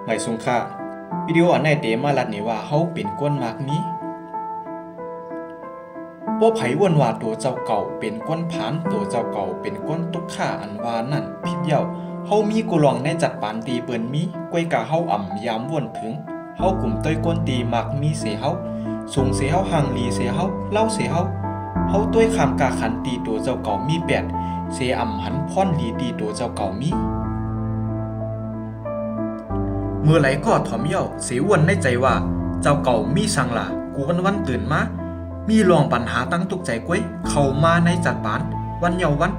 ไม่สุงค่าวิดีโออันไหนเตมาลัดนี่ว่าเฮาเป็นก้นมากนี้บ่ไผวนว่าตัวเจ้าเก่าเป็นก้นผานตัวเจ้าเก่าเป็นก้นตุกข่าอันว่านั่นผิดเย้าเฮามีกุลองในจัดปานตีเปิ้นมีก้วยกะเฮาอ่ำยามวนถึงเฮากลุ่มต้อยก้นตีมักมีเสเฮาสูงเสเฮาห่างลีเสเฮาเล่าเสเฮาเฮาต้วยคำกาขันตีตัวเจ้าเก่ามีแปดเสอ่ำหันพ่อนลีตีตัวเจ้าเก่ามีเมื่อไหร่ก็ถ่อมเย้าเสวนในใจว่าเจ้าเก่ามีสังล่ะกูวันตื่นมามีลองปัญหาตั้งตุกใจก้วยเข้ามาในจัดปานวันเยาวัน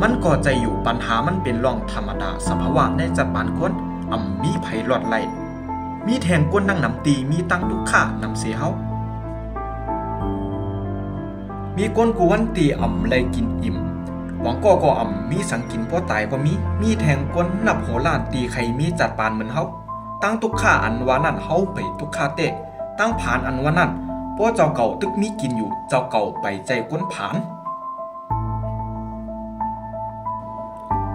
มันก็ใจอยู่ปัญหามันเป็นรองธรรมดาสภาวะในจัดปานก้นมีไผหลอดไหลมีแทงก้นนั่งนำตีมีตั้งตุกข่านำเสียเฮามีก้นกูวันตีไหลกินอิ่มหวังก็มีสังกินพอตายก็มีแทงก้นนับโหล้านตีใครมีจัดปานเหมือนเฮาตั้งตุกข่าอันว่านั่นเฮาไปตุกข่าเตะตั้งผานอันว่านั่นเพราะเจ้าเก่าตึกมีกินอยู่เจ้าเก่าไปใจก้นผาน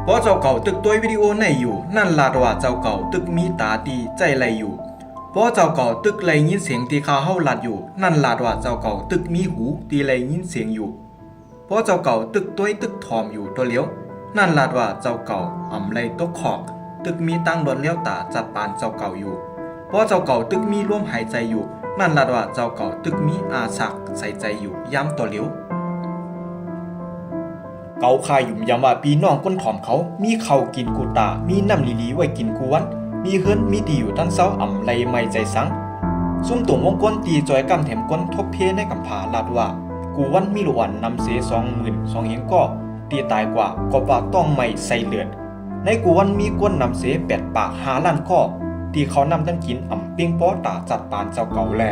เพราะเจ้าเก่าตึกตัววิดีโอในอยู่นั่นลาดว่าเจ้าเก่าตึกมีตาตีใจไหลอยู่เพราะเจ้าเก่าตึกไหลยินเสียงตีคาเฮาลาดอยู่นั่นลาดว่าเจ้าเก่าตึกมีหูตีไหลยินเสียงอยู่เพราะเจ้าเก่าตึกตัวตึกถอมอยู่ตัวเลี้ยวนั่นลาดว่าเจ้าเก่าไหลตกขอกตึกมีตั้งดวนเลี้ยวตาจัดปานเจ้าเก่าอยู่เพราะเจ้าเก่าตึกมีร่วมหายใจอยู่นั่นลาดว่าเจ้าเก่าตึกมีอาสักใส่ใจอยู่ย้ำตัวเลี้ยวเกาคายหยุ่มยำว่าปีน้องก้นถ่อมเขามีเข่ากินกูตามีน้ำลีไว้กินกูวันมีเฮือนมีดีอยู่ตั้งเศร้าไหลไม่ใจสังซุ่มตุ่มวงก้นตีจอยกำแถมก้นทบเพในกำผาลาดว่ากูวันมีหลวนนำเส20,000 2เฮงก็ตีตายกว่าก็ว่าต้องไม่ใส่เลือดในกูวันมีก้นนำเส8 ปาก5 ล้านข้อที่เขานำตั้งกินเปียงป้อตาจัดปานเจ้าเก่าแล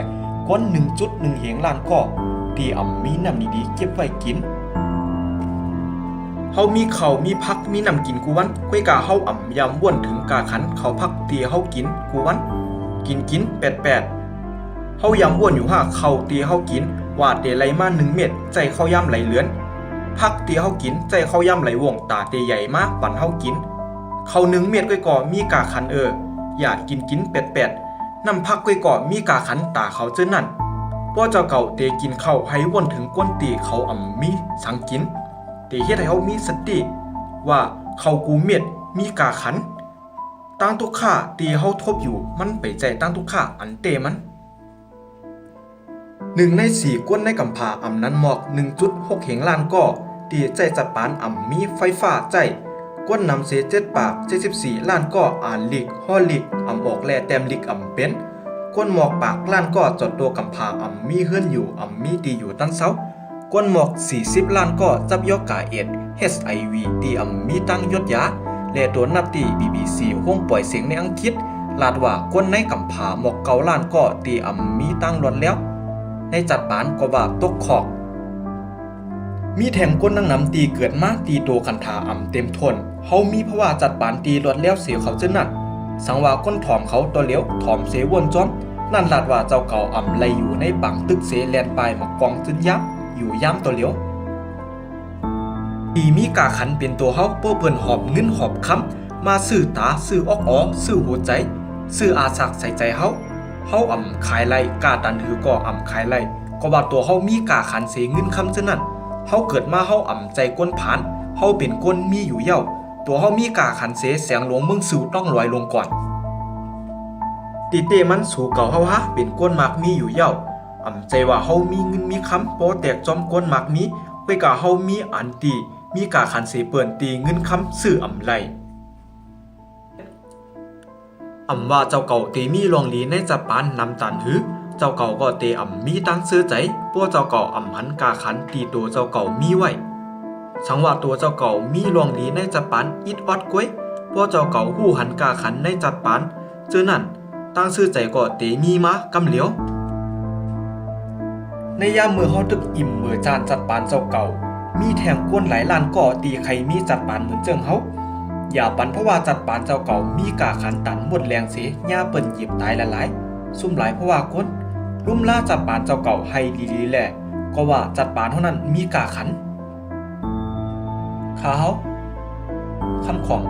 ก้น1.1 เฮงล้านข้อที่มีน้ำดีๆเก็บไว้กินเฮามีเขามีพักมีนำกินกูวันก้วยกาเฮายำว่นถึงกาขันเขาพักตีเฮากินกูวันกิน88เฮายำว่นอยู่เขาตีเฮากินวาดเดไหลมา1 เม็ดใจเข้ายำไหลเลือนพักตีเฮากินใจเข้ายำไหลวงตาเตใหญ่มากปั่นเฮากินเขา1 เม็ดก้วยก่อมีกาขันอยากกิน88นำพักก้วยก่อมีกาขันตาเขาเจ้านั่นเพราะเจ้าเก่าเตกินเข้าให้ว่นถึงก้นตีเขามีสังกินแต่เฮ็ดให้เฮามีสติว่าเขากูเม็ดมีกาขันตั้งทุกข่าตีเฮาทบอยู่มันไปใจตั้งทุกข่าอันเตมัน1 ใน 4ก้นในกำผานั้นหมอก 1.6 เฮงล้านก็ตีใจจัดปานมีไฟฟ้าใจก้นนำเส7 ปาก74 ล้านก็อ่านลิกฮอลิกออกแลแต้มลิกเป็นก้นหมอกปากล้านก็จดตัวกำผามีเฮือนอยู่มีตีอยู่ตั้งเซาก้นหมอก40 ล้านก็จับยกกาเอ็ด HIV ตีมีตั้งยศยาและตัวนับตี BBC ห้องปล่อยเสียงในอังกฤษลาดว่าก้นในกำผาหมอก9 ล้านก็ตีมีตั้งล้วนแล้วในจัดปานก็ว่าตกขอกมีแทงก้นนั่งนำตีเกิดมาตีโตคันถาเต็มทนเฮามีภาวะจัดปานตีล้วนแล้วเสียเขาเจ้านั่นสังว่าก้นถอมเขาตัวเลี้ยวถอมเสวนจ้อมนั่นลาดว่าเจ้าเก่าไหลอยู่ในปังตึกเสแลนปลายมากองจึนยับอยู่ย้ำตัวเลี้ยวตีมีกาขันเป็นตัวเฮาเปิ้นหอบเงินหอบค้ำมาซื้อตาซื้อออกซื้อหัวใจซื้ออาสักใส่ใจเฮาขายไรกาตันหือก็ขายไรก็ว่าตัวเฮามีกาขันเสเงินคำเจ้านั่นเฮาเกิดมาเฮาใจก้นผานเฮาเป็นก้นมีอยู่เย้าตัวเฮามีกาขันเสแสงหลวงเมืองสู่ต้องลอยลงก่อนตีเตมันสู่เก่าเฮาเป็นก้นมากมีอยู่เย้าใจว่าเฮามีเงินมีคำโปแตกจอมก้นมากมีไว้กาเฮามีอันตีมีกาขันเสเปิ่นตีเงินคำซื้อไหลว่าเจ้าเก่าเตมีลองลีในจัดปานนำตันหือเจ้าเก่าก็เตมีตั้งซื้อใจพวกเจ้าเก่าหันกาขันตีตัวเจ้าเก่ามีไว้สังว่าตัวเจ้าเก่ามีลองลีในจัดปานอิดออดก้วยพวกเจ้าเก่าหู้หันกาขันในจัดปานเจอนั่นตั้งซื้อใจก็เตมีมากำเหลียวในยามมือเฮาตึกอิ่มมือจานจัดปานเจ้าเก่ามีแทงก้นหลายล้านก่อตีใครมีจัดปานเหมือนเจิงเฮาอย่าปันเพราะว่าจัดปานเจ้าเก่ามีกาขันตันหมดแรงเสียย่าเปิ้นหยิบตายหลายๆซุ่มหลายเพราะว่าคนลุ่มล่าจัดปานเจ้าเก่าให้ลีๆแหละก็ว่าจัดปานเท่านั้นมีกาขันขาเฮาคำของ